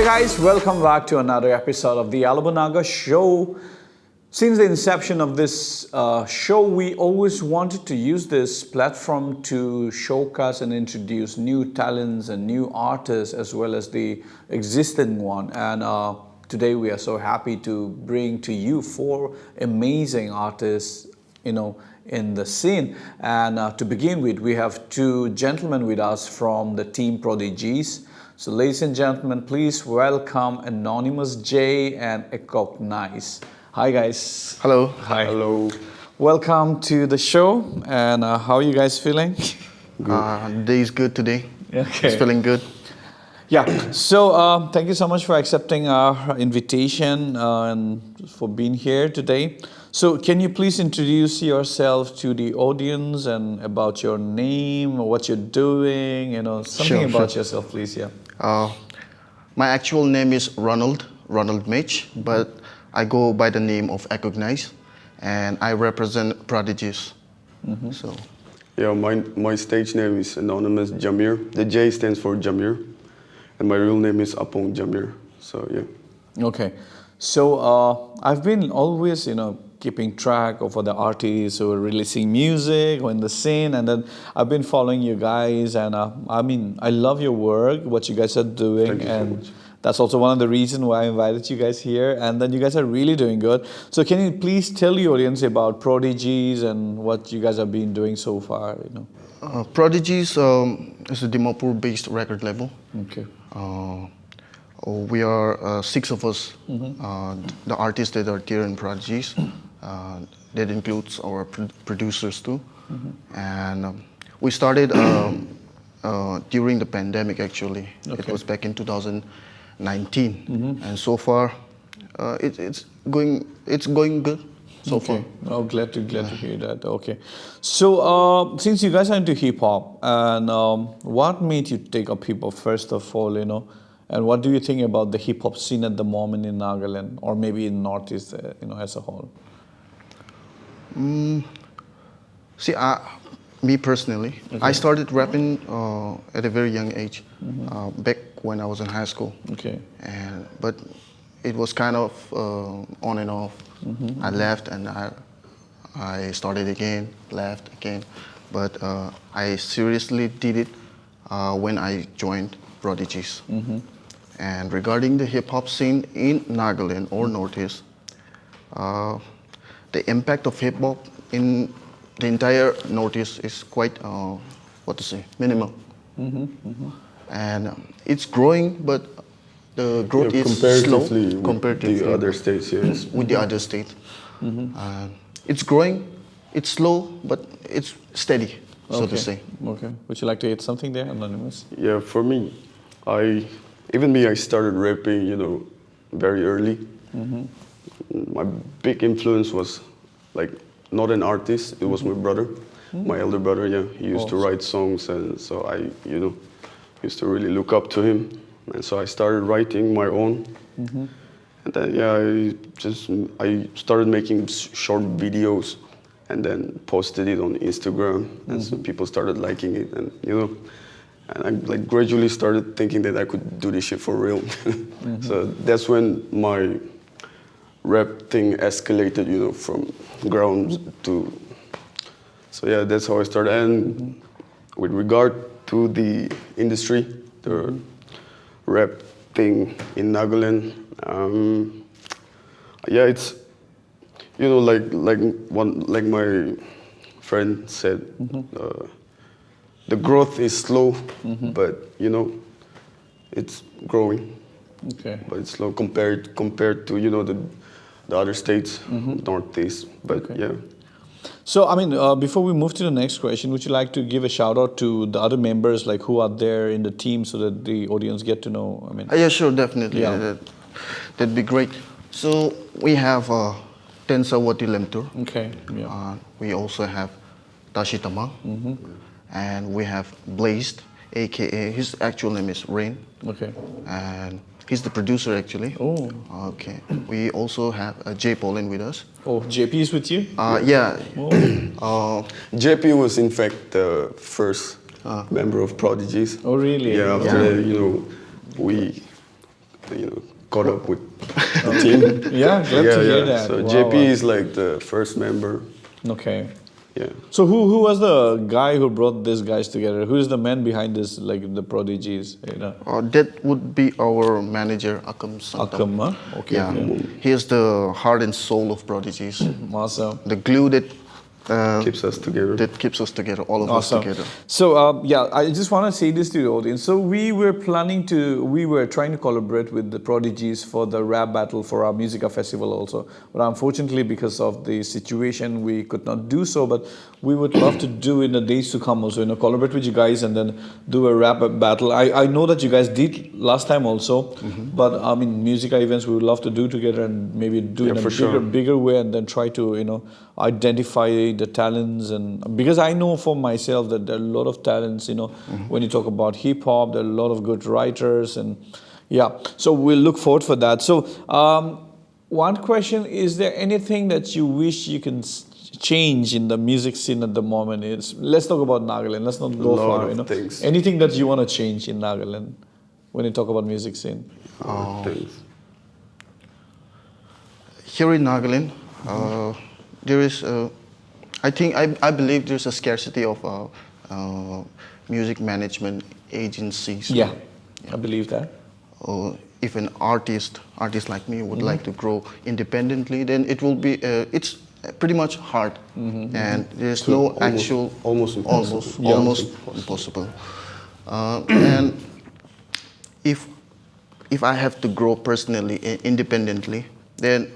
guys, welcome back to another episode of the Alobo Naga show. Since the inception of this show, we always wanted to use this platform to showcase and introduce new talents and new artists as well as the existing one. And today we are so happy to bring to you four amazing artists, in the scene. And to begin with, we have two gentlemen with us from the team Prodigies. So ladies and gentlemen, please welcome Anonymous J and Echognize. Hi guys. Hello. Hi. Hello. Welcome to the show. And how are you guys feeling? The day is good today. Okay. It's feeling good. Yeah. So thank you so much for accepting our invitation and for being here today. So can you please introduce yourself to the audience and about your name, what you're doing, something about yourself, please. Yeah. My actual name is Ronald Mitch, but I go by the name of Echognize, and I represent Prodigies. Mm-hmm. So. Yeah, my stage name is Anonymous Jamir. The J stands for Jamir, and my real name is Apong Jamir. So yeah. Okay. So I've been always, keeping track of the artists who are releasing music or in the scene, and then I've been following you guys, and I love your work, what you guys are doing. Thank you so and much. That's also one of the reasons why I invited you guys here, and then you guys are really doing good. So can you please tell the audience about Prodigies and what you guys have been doing so far? Prodigies is a Dimapur-based record label. Okay. We are 6 of us, Mm-hmm. the artists that are here in Prodigies. That includes our producers too. Mm-hmm. And we started during the pandemic actually. Okay. It was back in 2019. Mm-hmm. And so far it's going good so far. Oh, glad to hear that. Okay. So since you guys are into hip hop, and what made you take up hip hop first of all, and what do you think about the hip hop scene at the moment in Nagaland or maybe in Northeast, as a whole? See, me personally, Okay. I started rapping at a very young age, Mm-hmm. back when I was in high school. Okay. But it was kind of on and off. Mm-hmm. I left and I started again, left again. But I seriously did it when I joined Prodigies. Mm-hmm. And regarding the hip hop scene in Nagaland or Northeast, the impact of hip hop in the entire Northeast is quite, minimal. Mm-hmm. Mm-hmm. And it's growing, but the growth is comparatively slow with the other states. Yes. with the other state. Mm-hmm. It's growing, it's slow, but it's steady, so to say. Okay. Would you like to add something there, Anonymous? Yeah, for me, I started rapping, very early. Mm-hmm. My big influence was like not an artist. It was my brother, my elder brother. Yeah, he used to write songs, and so I, used to really look up to him. And so I started writing my own. Mm-hmm. And then I started making short videos, and then posted it on Instagram, and so people started liking it, and and I gradually started thinking that I could do this shit for real. Mm-hmm. So that's when my rap thing escalated, from ground to. So yeah, that's how I started. And with regard to the industry, the rap thing in Nagaland, it's like my friend said, the growth is slow, but it's growing. Okay. But it's slow compared to the other states, Northeast. But Okay. yeah. So, before we move to the next question, would you like to give a shout out to the other members, like who are there in the team, so that the audience get to know? Yeah, sure, definitely. Yeah. That'd be great. So we have Tensawati Lemtur. Okay. Yeah. We also have Tashi Tamang. And we have Blazed, aka his actual name is Rain. Okay. And he's the producer actually. Oh. Okay. We also have Jay Paulin with us. Oh, JP is with you? Yeah. Oh. JP was in fact the first member of Prodigies. Oh, really? Yeah. After that, we caught up with the team. Yeah, glad to hear that. So Wow, JP wow. is like the first member. Okay. Yeah. So who was the guy who brought these guys together? Who is the man behind this, like the prodigies? That would be our manager, Akam Santam. Akam, huh? Okay. Yeah, Okay. he is the heart and soul of Prodigies. Awesome. The glue that Keeps us together. that keeps us together, all of us Awesome. together. So yeah, I just want to say this to the audience. So we were trying to collaborate with the Prodigies for the rap battle for our Musica festival also. But unfortunately, because of the situation, we could not do so. But we would love to do in the days to come also, collaborate with you guys and then do a rap battle. I know that you guys did last time also, but I mean, Musica events we would love to do together and maybe do in a for sure. bigger way and then try to, identify the talents. And because I know for myself that there are a lot of talents, when you talk about hip hop, there are a lot of good writers and yeah, so we'll look forward for that. So one question, is there anything that you wish you can change in the music scene at the moment? Let's talk about Nagaland. Let's not go far. Things. Anything that you want to change in Nagaland when you talk about music scene? Things. Here in Nagaland, there is, I believe there's a scarcity of music management agencies. Yeah, I believe that. If an artist like me would like to grow independently, then it will be, it's pretty much hard. And there's no actual, almost impossible. almost impossible. And if I have to grow personally, independently, then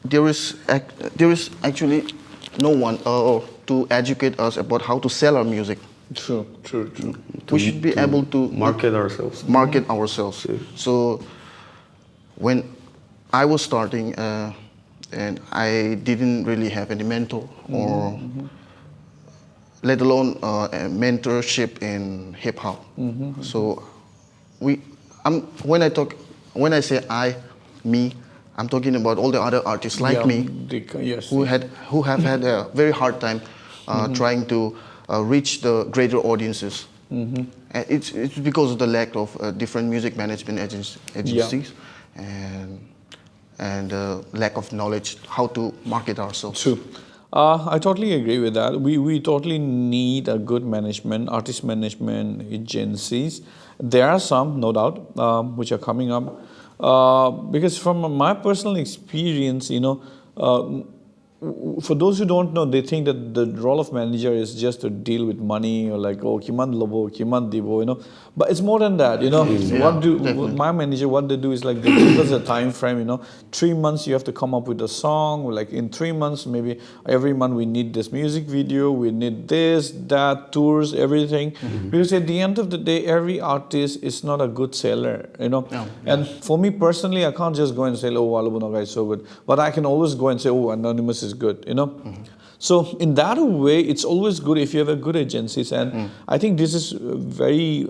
there is actually no one to educate us about how to sell our music. True. We should be able to market ourselves. Market ourselves. Yeah. So when I was starting, and I didn't really have any mentor or let alone a mentorship in hip hop. So when I say me, I'm talking about all the other artists like me who have had a very hard time trying to reach the greater audiences. And it's because of the lack of different music management agencies and lack of knowledge how to market ourselves. True. I totally agree with that. We totally need a good management, artist management agencies. There are some, no doubt, which are coming up. Because from my personal experience, for those who don't know, they think that the role of manager is just to deal with money or like, kiman lobo, kiman dibo, But it's more than that, my manager, what they do is like they give us a time frame, 3 months you have to come up with a song, like in 3 months, maybe every month we need this music video, we need this, that, tours, everything. Because at the end of the day, every artist is not a good seller, And for me personally, I can't just go and say, Alobo Naga is so good. But I can always go and say, Anonymous is good, So in that way, it's always good if you have a good agencies, and I think this is very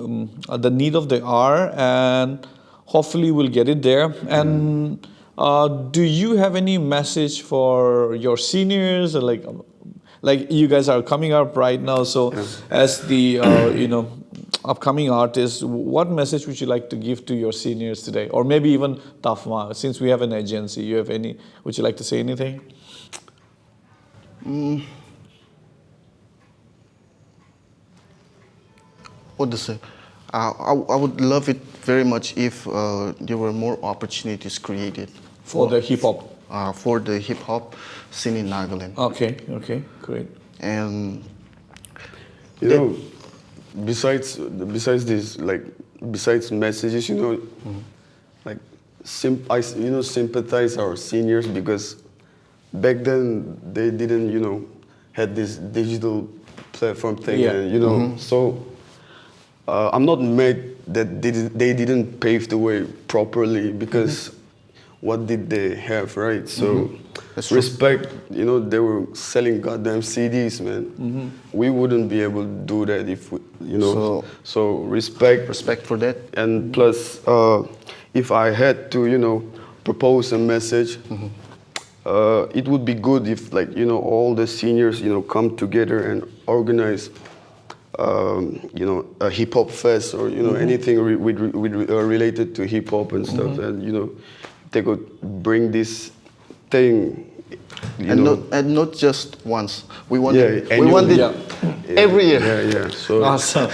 the need of the hour, and hopefully we'll get it there. And do you have any message for your seniors, or like you guys are coming up right now? So as the upcoming artists, what message would you like to give to your seniors today, or maybe even Tafma? Since we have an agency, would you like to say anything? What to say? I would love it very much if there were more opportunities created For the hip hop. For the hip hop scene in Nagaland. Okay, great. And besides this, besides messages, like sympathize our seniors, because back then they didn't, had this digital platform thing, and so I'm not mad that they didn't pave the way properly, because what did they have, right? So respect, they were selling goddamn CDs, man. We wouldn't be able to do that if we, so respect for that. And plus, if I had to, propose a message, it would be good if, all the seniors, come together and organize you know, a hip hop fest or you know anything related to hip hop and stuff, and you know, they could bring this thing. And not just once. We want Yeah, we want it every year. Yeah. So Awesome.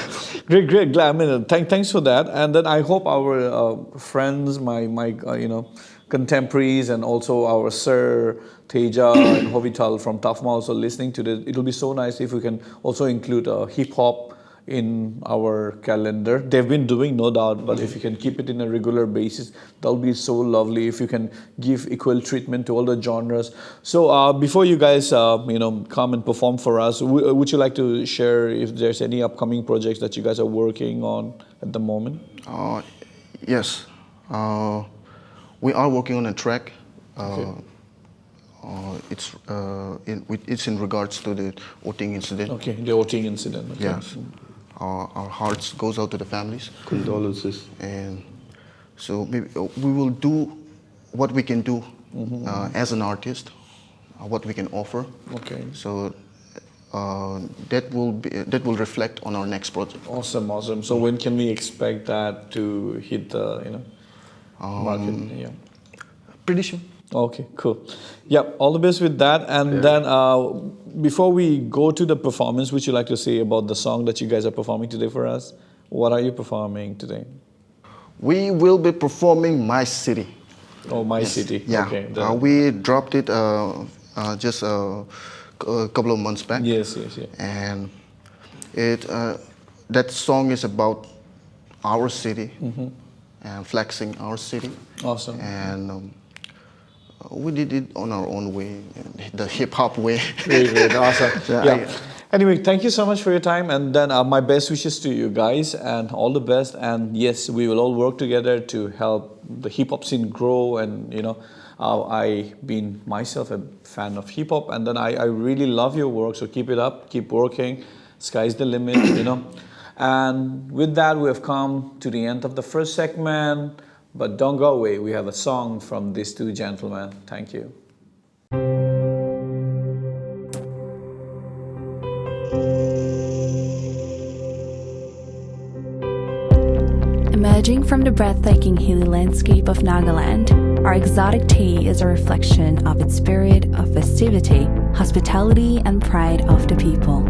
Great. Glad. I mean, thanks for that. And then I hope our friends, my you know, contemporaries, and also our Sir Teja and Hovital from Tafma also listening to this. It'll be so nice if we can also include hip hop in our calendar. They've been doing, no doubt, but if you can keep it in a regular basis, that'll be so lovely. If you can give equal treatment to all the genres. So before you guys, you know, come and perform for us, would you like to share if there's any upcoming projects that you guys are working on at the moment? Yes. We are working on a track. It's in regards to the Oting incident. Okay, the Oting incident. Okay. Yes. Our hearts goes out to the families. condolences. And so we will do what we can do as an artist, what we can offer. Okay. So that will reflect on our next project. Awesome. So when can we expect that to hit the, you know, market? Yeah. Pretty soon. Okay, cool. Yeah, all the best with that. And then before we go to the performance, would you like to say about the song that you guys are performing today for us? What are you performing today? We will be performing My City. Oh, My City. Yeah. Okay. We dropped it just a couple of months back. Yes. And that song is about our city and flexing our city. Awesome. And we did it on our own way, the hip hop way. Great. Awesome. Yeah. Anyway, thank you so much for your time, and then my best wishes to you guys, and all the best. And yes, we will all work together to help the hip hop scene grow. And you know, I been myself a fan of hip hop, and then I really love your work. So keep it up, keep working. Sky's the limit, you know. And with that, we have come to the end of the first segment. But don't go away. We have a song from these two gentlemen. Thank you. Emerging from the breathtaking hilly landscape of Nagaland, our exotic tea is a reflection of its spirit of festivity, hospitality, and pride of the people.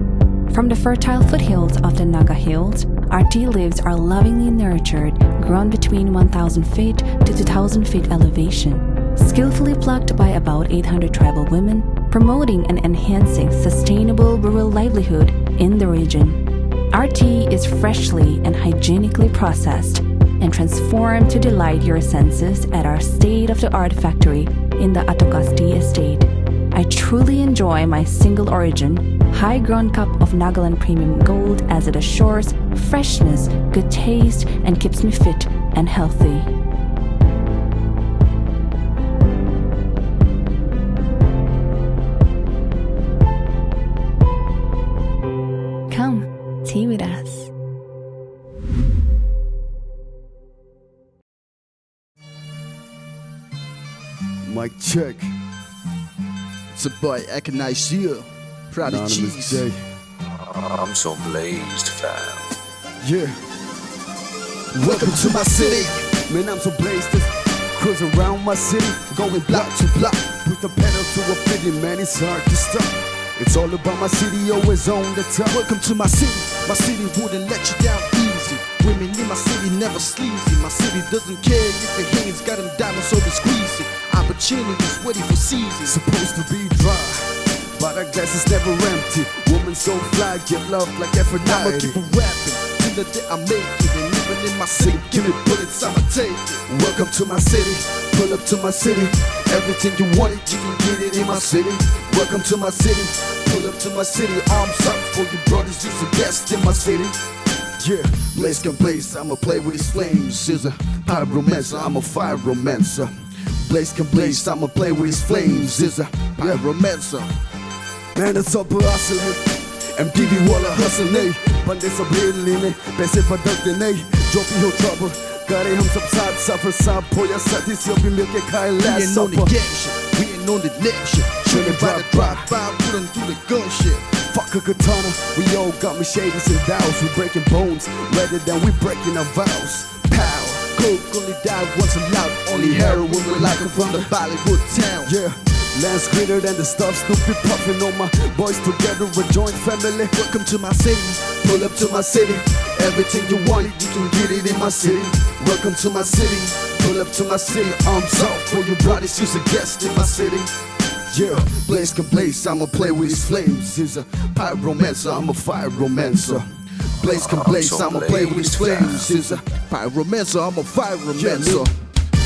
From the fertile foothills of the Naga Hills, our tea leaves are lovingly nurtured, grown between 1,000 feet to 2,000 feet elevation, skillfully plucked by about 800 tribal women, promoting and enhancing sustainable rural livelihood in the region. Our tea is freshly and hygienically processed and transformed to delight your senses at our state-of-the-art factory in the Atokasti estate. I truly enjoy my single origin, high-grown cup of Nagaland Premium Gold as it assures freshness, good taste, and keeps me fit and healthy. Come, tea with us. Mic check. It's a boy Echognize here. Proud of Anonymous cheese. J. I'm so blazed, fam. Yeah. Welcome to my city. Man, I'm so blazed. Cruise around my city, Going block to block. put the pedal to a fitting, man, it's hard to stop. It's all about my city, always on the top. Welcome to my city. My city wouldn't let you down easy. Women in my city never sleazy. My city doesn't care if your hands got them diamonds, so they squeeze it. Opportunities waiting for season. Supposed to be dry, but our glass is never empty. Woman so fly, get love like I'ma Aphrodite. keep it rapping till the day I make it. And even in my city, give me bullets, I'ma take it. Welcome to my city, pull up to my city. Everything you wanted, you can get it in my city. Welcome to my city, pull up to my city. Arms up for your brothers, you the best in my city. Yeah, blaze can blaze, I'ma play with his flames. Is a pyromancer, I'm a fire romancer. Blaze can blaze, I'ma play with his flames. Is a pyromancer. Man, it's up hustling. MTV walla hustle nej. Bande så brillinne, bäst på dukten nej. Jobb i trouble. Got it, हम सब साथ suffer साथ पोया साथ इस योगी मिलके खाए We last ain't on the supper. gang shit, we ain't on the neck shit. Chillin' by the drive-by, put 'em through the gun shit. Fuck a katana. We all got machetes and dowels. We breaking bones rather than we breaking our vows. Power, coke only die once allowed. Only heroin we like it from the Bollywood town. Yeah. Land's greener than the stuff, Snoopy puffin' on my boys together, a joint family. Welcome to my city, pull up to my city. Everything you want, you can get it in my city. Welcome to my city, pull up to my city. Arms out for your brothers, you's a guest in my city. Yeah, blaze can blaze, I'ma play with his flames. He's a pyromancer, I'm a fire romancer. Blaze can blaze, I'ma play with his flames. He's a pyromancer, I'm a fire romancer.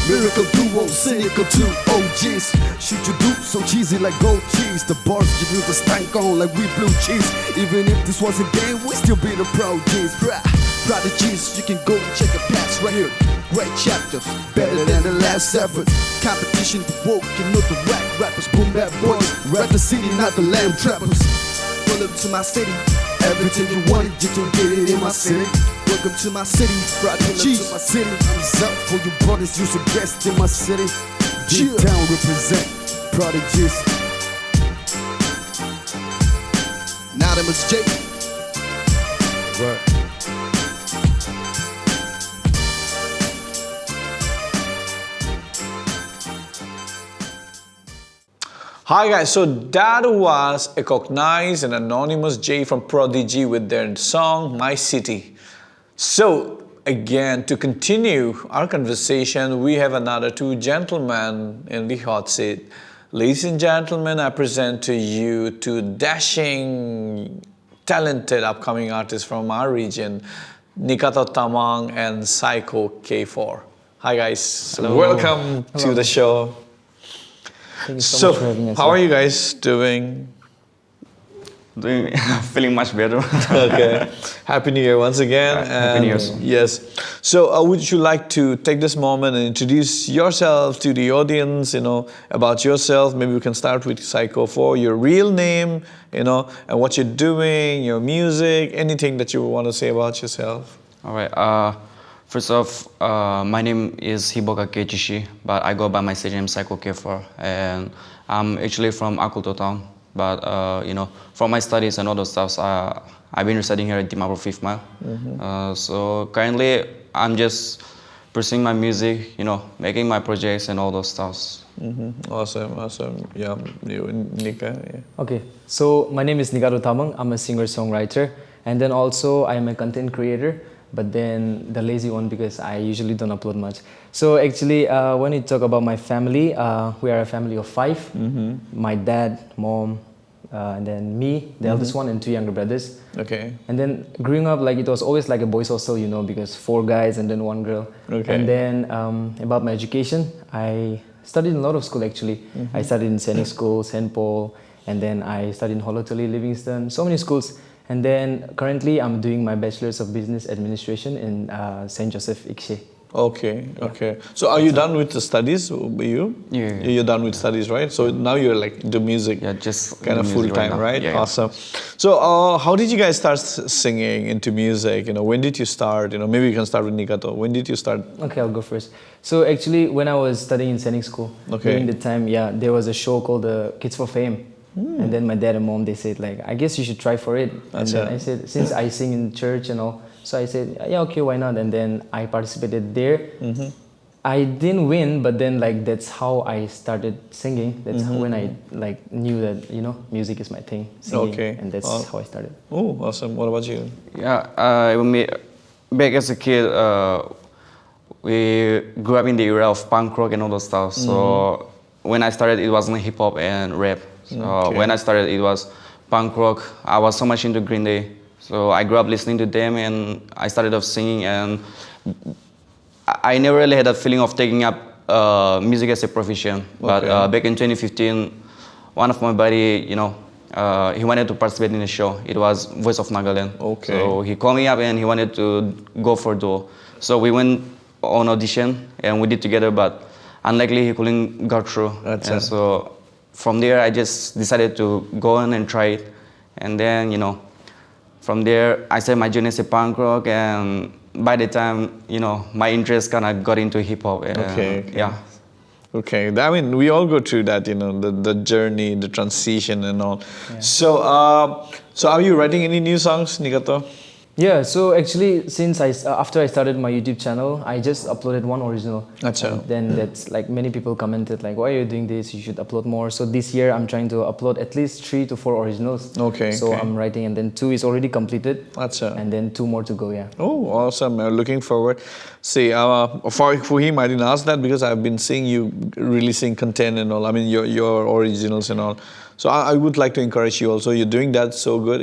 Miracle duo, cynical two OGs. Shoot you do so cheesy like gold cheese. The bars give you the stank on like we blue cheese. Even if this was a game, we still be the pro G's. Prodigies, you can go and check a past right here. Great chapters, better than the last effort. Competition the woke, you know the whack rappers. Boom bad boys, rap the city, not the lamb trappers. Pull up to my city, everything you wanted, you can get it in my city. Welcome to my city, prodigies to my city. I'm out for you brothers, you's a guest in my city. Deep down represent prodigies. Now them is Jake. Right. Hi guys, so that was Echognize and Anonymous J from Prodigy with their song My City. So again, to continue our conversation, we have another two gentlemen in the hot seat. Ladies and gentlemen, I present to you two dashing, talented upcoming artists from our region, Nikato Tamang and Psycho K4. Hi guys, Hello. welcome to Hello. the show. Thank you so much for having us. How are you guys doing? Feeling much better. Okay. Happy New Year once again. Happy New Year. Yes. So would you like to take this moment and introduce yourself to the audience, about yourself? Maybe we can start with Psycho 4, your real name, and what you're doing, your music, anything that you want to say about yourself. All right. First off, my name is Hiboka Kechishi, but I go by my stage name Psycho K4, and I'm actually from Akulto town. But for my studies and all those stuff, I've been residing here at Dimapur 5th Mile. So currently, I'm just pursuing my music, making my projects and all those stuffs. Awesome. Yeah, you, Nika. Yeah. Okay, so my name is Nikato Tamang. I'm a singer-songwriter, and then also I'm a content creator, but then the lazy one because I usually don't upload much. So actually, when you talk about my family, we are a family of 5. My dad, mom, and then me, the eldest one, and 2 younger brothers. Okay. And then growing up, it was always like a boys' hostel, because 4 guys and then 1 girl. Okay. And then about my education, I studied in a lot of school actually. I studied in Scenic School, St. Paul, and then I studied in Holotoli, Livingston, so many schools. And then currently I'm doing my Bachelor's of Business Administration in St. Joseph, Ikshi. Okay. So are you done with the studies? You? Yeah. You're done with studies, right? So now you're like into music. Yeah, just kind of the full music time, now. right? Yeah. Awesome. So how did you guys start singing into music? When did you start? Maybe you can start with Nikato. When did you start? Okay, I'll go first. So actually, when I was studying in Scenic School, Okay. during the time, there was a show called Kids for Fame. And then my dad and mom, they said I guess you should try for it. And then I said, since I sing in church and all, so I said, yeah, okay, why not? And then I participated there. I didn't win, but then that's how I started singing. That's when I knew that music is my thing, singing. Okay. And that's how I started. Oh, awesome. What about you? Yeah, back as a kid, we grew up in the era of punk rock and all those stuff. So when I started, it wasn't hip hop and rap. So when I started, it was punk rock. I was so much into Green Day. So I grew up listening to them, and I started off singing. And I never really had that feeling of taking up music as a profession. But back in 2015, one of my buddy, he wanted to participate in a show. It was Voice of Nagaland. Okay. So he called me up, and he wanted to go for a duo. So we went on audition, and we did together. But unlikely, he couldn't go through. And so from there, I just decided to go on and try it. And then, from there, I started my journey as a punk rock. And by the time, my interest kind of got into hip hop. Okay. Yeah. Okay, I mean, we all go through that, the journey, the transition and all. Yeah. So, so are you writing any new songs, Nikato? Yeah, so actually, since after I started my YouTube channel, I just uploaded one original. Achha. And then that's like many people commented like, why are you doing this? You should upload more. So this year I'm trying to upload at least 3 to 4 originals. Okay. So okay. I'm writing, and then 2 is already completed. Achha. And then 2 more to go. Yeah. Oh, awesome! Looking forward. See, for him, I didn't ask that because I've been seeing you releasing content and all. I mean, your originals and all. So I would like to encourage you also. You're doing that so good,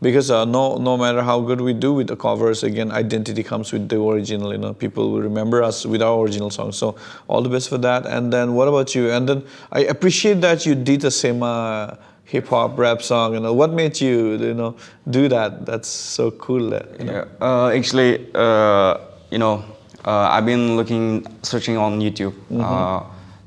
because no matter how good we do with the covers, again, identity comes with the original. People will remember us with our original songs. So all the best for that. And then what about you? And then I appreciate that you did the same hip hop rap song. What made you do that? That's so cool. Yeah. Actually, I've been searching on YouTube.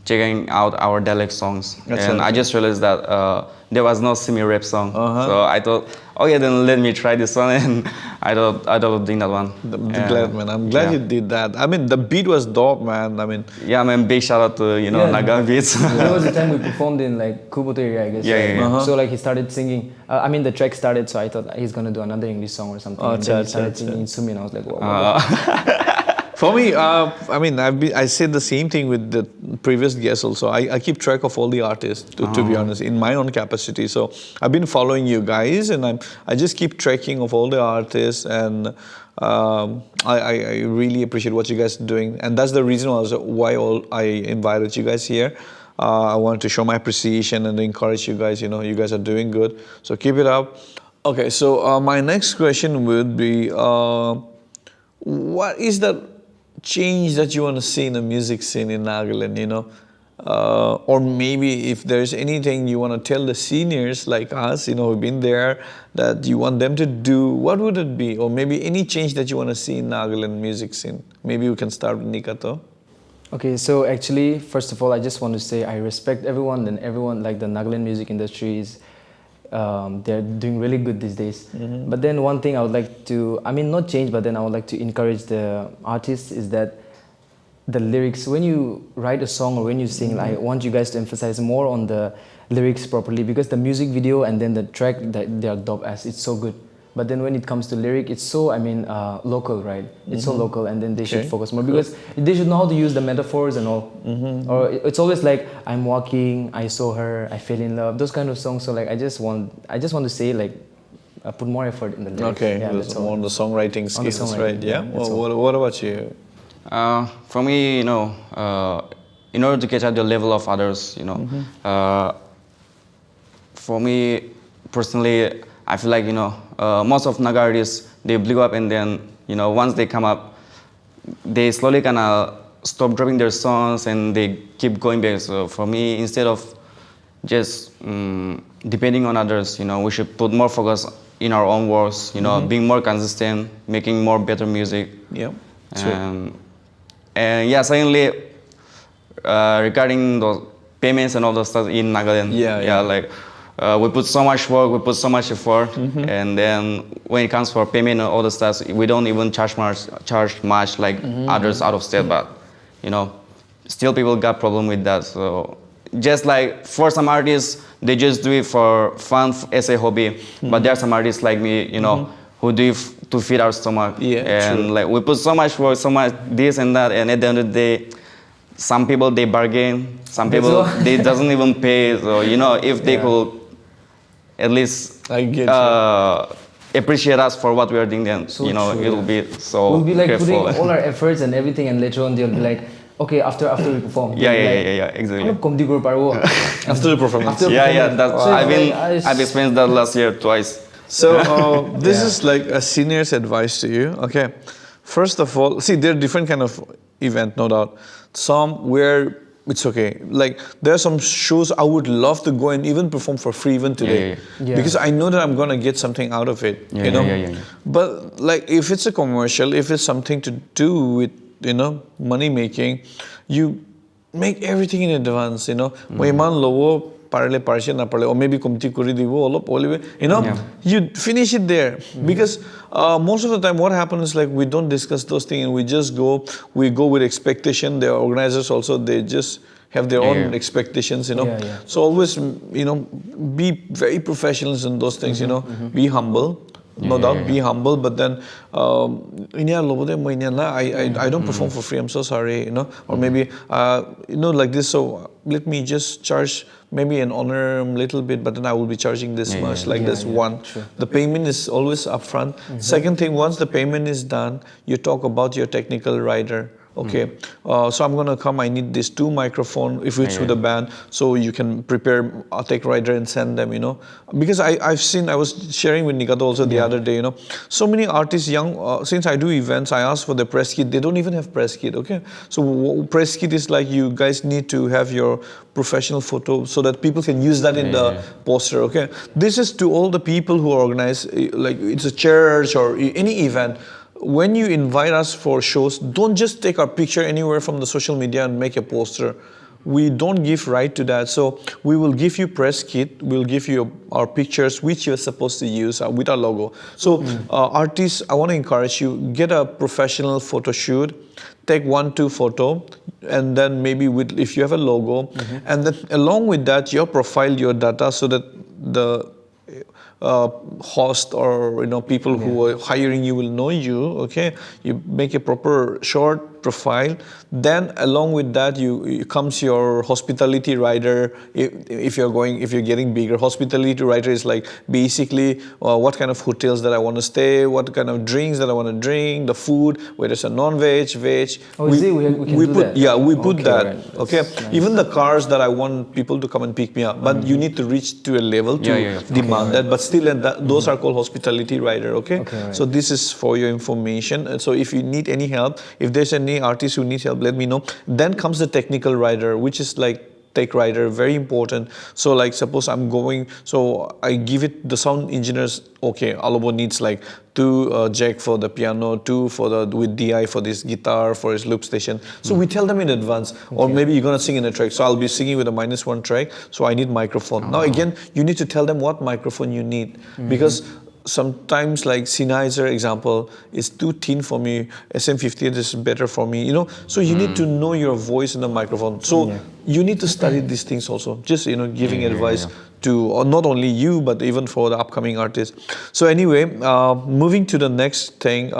Checking out our dialect songs, and I just realized that there was no semi-rap song. So I thought, okay, then let me try this one, and I thought of doing that one. Glad, man. I'm glad you did that. I mean, the beat was dope, man. I mean, yeah, man. Big shout out to Naga beats. There was a time we performed in like Kuboto area, I guess. Yeah. So like he started singing. The track started, so I thought he's gonna do another English song or something. And then he started singing Sumi, and I was like, whoa. For me, I said the same thing with the previous guest also. I keep track of all the artists, to be honest, in my own capacity. So I've been following you guys, and I just keep tracking of all the artists, and I really appreciate what you guys are doing. And that's the reason also why I invited you guys here. I wanted to show my appreciation and encourage you guys. You guys are doing good. So keep it up. Okay, so my next question would be, what is the change that you want to see in the music scene in Nagaland, or maybe if there's anything you want to tell the seniors like us, who've been there, that you want them to do, what would it be? Or maybe any change that you want to see in Nagaland music scene? Maybe we can start with Nikato. Okay, so actually, first of all, I just want to say I respect everyone, and everyone, like the Nagaland music industry is, they're doing really good these days. But then one thing I would like to, not change, but then I would like to encourage the artists is that the lyrics, when you write a song or when you sing, I want you guys to emphasize more on the lyrics properly, because the music video and then the track, they are dope as, it's so good. But then when it comes to lyric, it's so, local, right? It's so local, and then they should focus more, because they should know how to use the metaphors and all. Or it's always like, I'm walking, I saw her, I fell in love, those kind of songs. So like, I just want to say like, put more effort in the lyrics. Okay, yeah, that's more on the songwriting skills, right? Yeah. What about you? For me, in order to catch up the level of others, for me personally, I feel like, most of Naga artists, they blew up, and then, once they come up, they slowly kind of stop dropping their songs and they keep going back. So for me, instead of just depending on others, we should put more focus in our own works, being more consistent, making more better music. Yeah. And yeah, secondly, regarding those payments and all those stuff in Nagaland, we put so much work, we put so much effort, and then when it comes for payment and all the stuff, we don't even charge much like others out of state, but still people got problem with that. So just like for some artists, they just do it for fun as a hobby, but there are some artists like me, who do it to feed our stomach. And like we put so much work, so much this and that, and at the end of the day, some people they bargain, some people they doesn't even pay. So if they could at least appreciate us for what we are doing, then it'll be so we'll be like grateful. putting all our efforts and everything, and later on they'll be like, okay, after we perform. Exactly. After the performance. I've experienced that last year twice. So this is like a senior's advice to you. Okay, first of all, see, there are different kind of event, no doubt. Some where it's okay. Like there are some shows I would love to go and even perform for free even today, because I know that I'm gonna get something out of it. But like if it's a commercial, if it's something to do with money making, you make everything in advance. Or maybe you finish it there, because most of the time what happens is like we don't discuss those things and we just go with expectation. The organizers also, they just have their Yeah, own yeah. expectations, you know. Yeah, yeah. So always, you know, be very professional in those things, you know. Be humble. No doubt, be humble, but then I don't perform for free. I'm so sorry, you know, or maybe you know, like this. So let me just charge maybe an honor a little bit, but then I will be charging this much, like this. One, the payment is always upfront. Second thing, once the payment is done, you talk about your technical rider. Okay, so I'm gonna come. I need these 2 microphones if it's with a band, so you can prepare a tech rider and send them. You know, because I've seen. I was sharing with Nikato also the other day. You know, so many artists, young. Since I do events, I ask for the press kit. They don't even have press kit. Okay, so press kit is like you guys need to have your professional photo so that people can use that in the poster. Okay, this is to all the people who organize, like it's a church or any event. When you invite us for shows, don't just take our picture anywhere from the social media and make a poster. We don't give right to that. So we will give you press kit, we'll give you our pictures, which you're supposed to use with our logo. So artists, I want to encourage you, get a professional photo shoot, take 1-2 photo, and then maybe with, if you have a logo, and then along with that, your profile, your data, so that the host or people who are hiring you will know you. Okay, you make a proper short profile. Then along with that, comes your hospitality rider. If you're getting bigger, hospitality rider is like basically what kind of hotels that I want to stay, what kind of drinks that I want to drink, the food, whether it's a non-veg, veg. Oh, we can do put that? yeah we put Okay, that. right. Okay, Nice. even the cars that I want people to come and pick me up, but you need to reach to a level to demand that. But still, those are called hospitality rider. Okay, right. So this is for your information. And so if you need any help, if there's any artist who needs help, let me know. Then comes the technical rider, which is like tech rider, very important. So like suppose I'm going, so I give it the sound engineers. Okay, Alobo needs like 2 jack for the piano, 2 for the with DI for this guitar, for his loop station. So we tell them in advance. Or maybe you're gonna sing in a track. So I'll be singing with a -1 track. So I need microphone. Now again, you need to tell them what microphone you need, because sometimes like Sennheiser example is too thin for me. SM58 is better for me. So you need to know your voice in the microphone. So you need to study these things also. Just giving advice to or not only you but even for the upcoming artists. So anyway, moving to the next thing.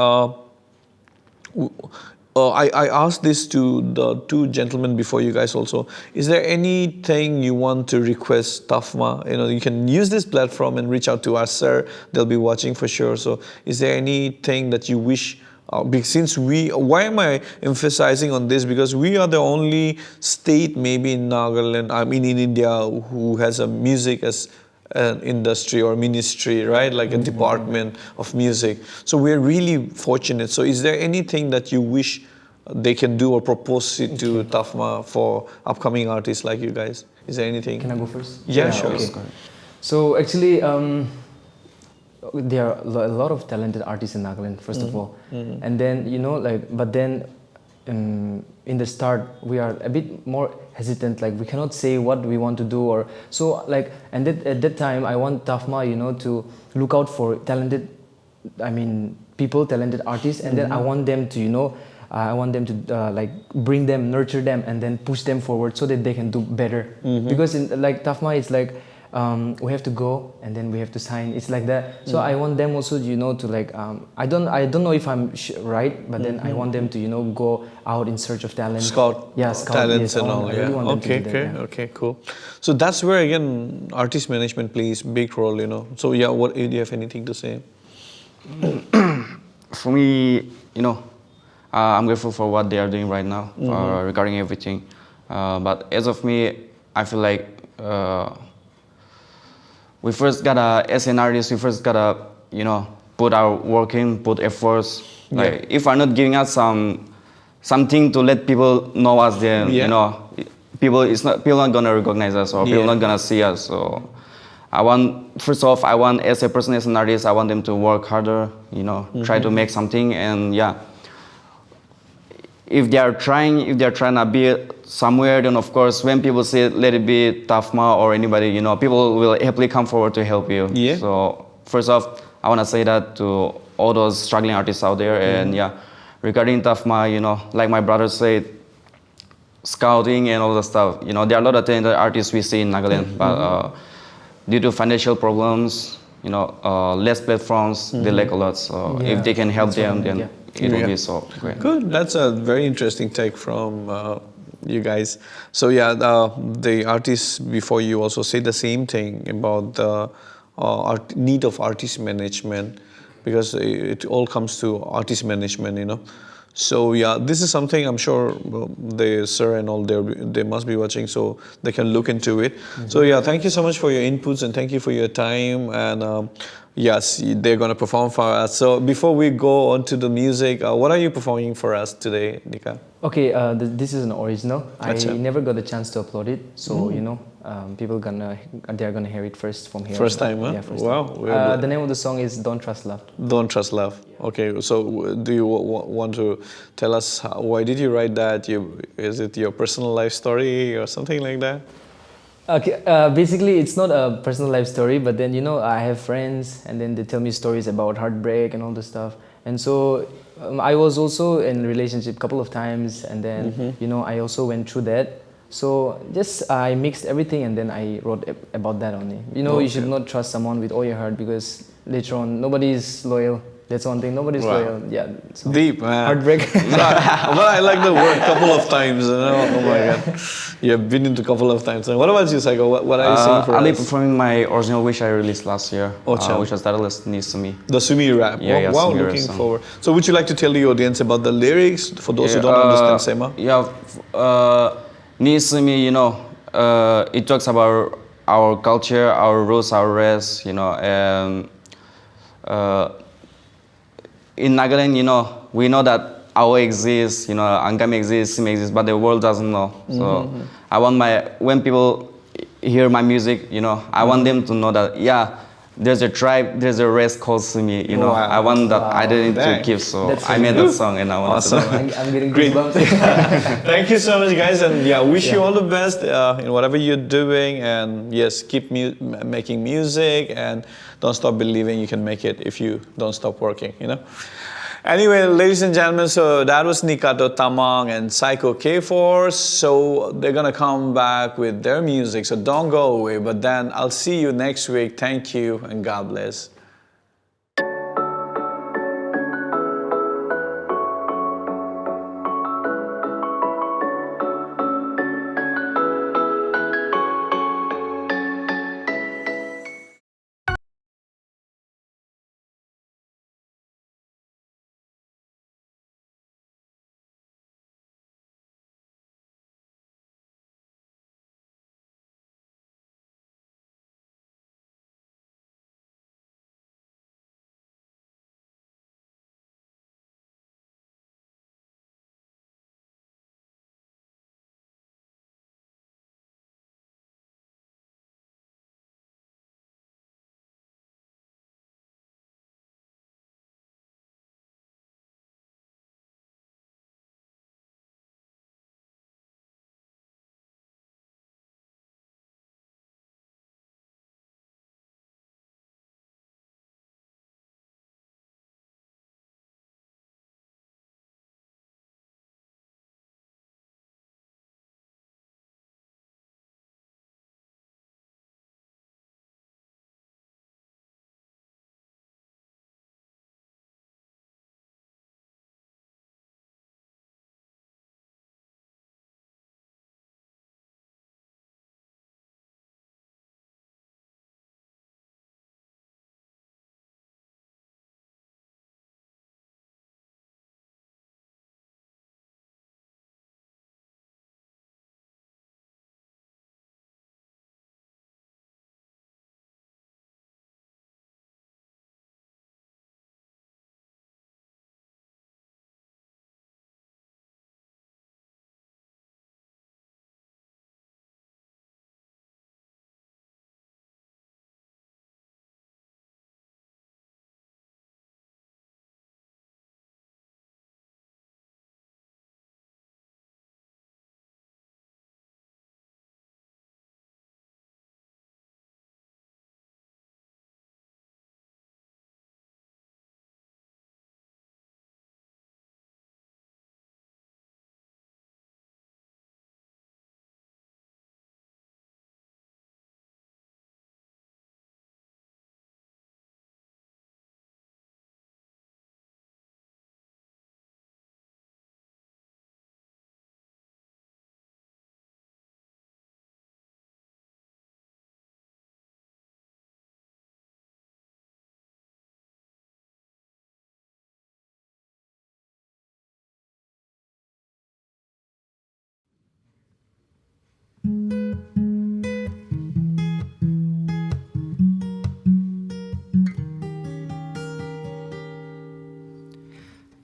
I asked this to the 2 gentlemen before you guys also. Is there anything you want to request Tafma? You can use this platform and reach out to us, sir. They'll be watching for sure. So is there anything that you wish, why am I emphasizing on this? Because we are the only state maybe in Nagaland, in India, who has a music as an industry or ministry, right? Like a department of music. So we're really fortunate. So is there anything that you wish they can do or propose it to Tafma for upcoming artists like you guys? Is there anything? Can I go first? Yeah, sure. Okay. So actually, there are a lot of talented artists in Nagaland, first of all. And then, but then in the start, we are a bit more hesitant, like we cannot say what we want to do, or so like, and at that time I want Tafma to look out for talented talented artists, and then I want them to like bring them, nurture them, and then push them forward so that they can do better. Because in like Tafma, it's like we have to go and then we have to sign. It's like that. So I want them also, to like I don't know if I'm right, but then I want them to go out in search of talent. Scout talents and all. I really want them to do that, Okay, cool. So that's where again artist management plays big role. So yeah, what do you have anything to say? For me, I'm grateful for what they are doing right now regarding everything. But as of me, I feel like we first gotta, as an artist, we first gotta, put our work in, put efforts. Like if we're not giving us something to let people know us, then people not gonna recognize us, or people not gonna see us. So first off, as a person, as an artist, I want them to work harder, try to make something, and if they're trying to be somewhere, then of course, when people say let it be Tafma or anybody, people will happily come forward to help you. Yeah. So first off, I want to say that to all those struggling artists out there, and regarding Tafma, like my brother said, scouting and all the stuff. You know, there are a lot of talented artists we see in Nagaland, but due to financial problems, you know, less platforms, they lack a lot. So if they can help them, then it will be so great. Good. That's a very interesting take from you guys. So yeah, the artists before you also say the same thing about the need of artist management, because it all comes to artist management, you know. So yeah, this is something I'm sure the sir and all they must be watching, so they can look into it. So yeah, thank you so much for your inputs and thank you for your time. And yes, they're gonna perform for us. So before we go on to the music, what are you performing for us today, Nika? Okay, this is an original. Gotcha. I never got the chance to upload it, so you know, they're gonna hear it first from here. First time, huh? Yeah, first Wow. time. The name of the song is "Don't Trust Love." Don't trust love. Okay, so do you want to tell us why did you write that? Is it your personal life story or something like that? Okay, basically it's not a personal life story, but then you know I have friends, and then they tell me stories about heartbreak and all the stuff, and so I was also in a relationship a couple of times, and then you know I also went through that. So just I mixed everything, and then I wrote about that only. You know, you should not trust someone with all your heart, because later on nobody is loyal. That's one thing. Nobody's loyal. Yeah. So Deep, man. heartbreak. Well, I like the word couple of times. You know? Oh my God. You've been into a couple of times. What about you, Psycho? What are you saying for I'll be us? performing my original which I released last year, Ocha. which was titled Needs to Me. The Sumi rap. Yeah, Wow, Sumi rap looking song. forward. So would you like to tell the audience about the lyrics for those who don't understand Sema? Yeah, Needs to Me, you know, it talks about our culture, our roots, our race, you know, and in Nagaland, you know, we know that Awa exists, you know, Angam exists, Sim exists, but the world doesn't know. So I want when people hear my music, you know, I want them to know that, yeah, there's a tribe, there's a race called Sumi, you know. Wow. I want that identity Dang. to keep, so That's I made that song and I want Awesome. to. I'm getting Great. goosebumps. Thank you so much, guys, and yeah, wish you all the best in whatever you're doing. And yes, keep making music, and don't stop believing you can make it if you don't stop working. You know. Anyway, ladies and gentlemen, so that was Nikato, Tamang, and Psycho K4. So they're gonna come back with their music. So don't go away. But then I'll see you next week. Thank you, and God bless.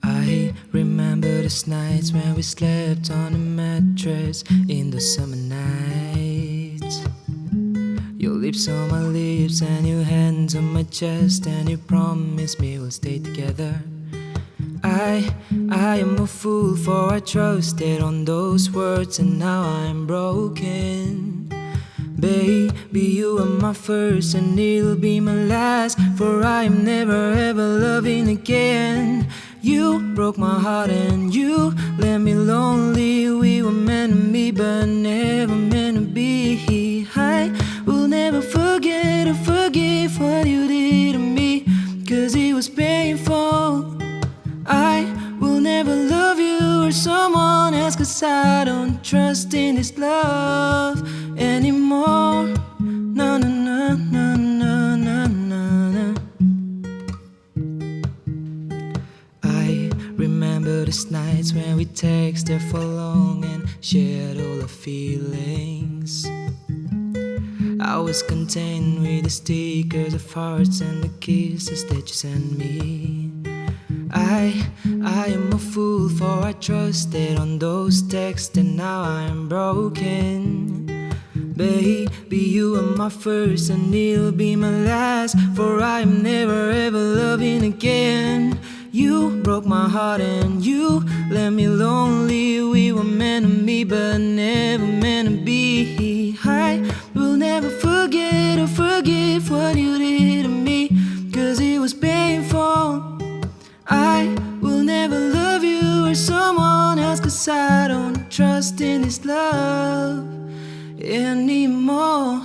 I remember those nights when we slept on a mattress in the summer nights. Your lips on my lips and your hands on my chest, and you promised me we'll stay together. I am a fool, for I trusted on those words, and now I'm broken. Baby, you are my first and it'll be my last, for I am never ever loving again. You broke my heart and you left me lonely. We were meant to be but never meant to be. I will never forget or forgive what you did to me, 'cause it was painful. I will never love you or someone else, 'cause I don't trust in this love anymore. No, no, no, no, no, no, no, no. I remember those nights when we texted for long and shared all our feelings. I was content with the stickers of hearts and the kisses that you sent me. I am a fool, for I trusted on those texts, and now I'm broken. Baby, you are my first and it'll be my last, for I'm never ever loving again. You broke my heart and you left me lonely. We were meant to be but never meant to be. I will never forget or forgive what you did to me, 'cause it was painful. I will never love you or someone else, 'cause I don't trust in this love anymore.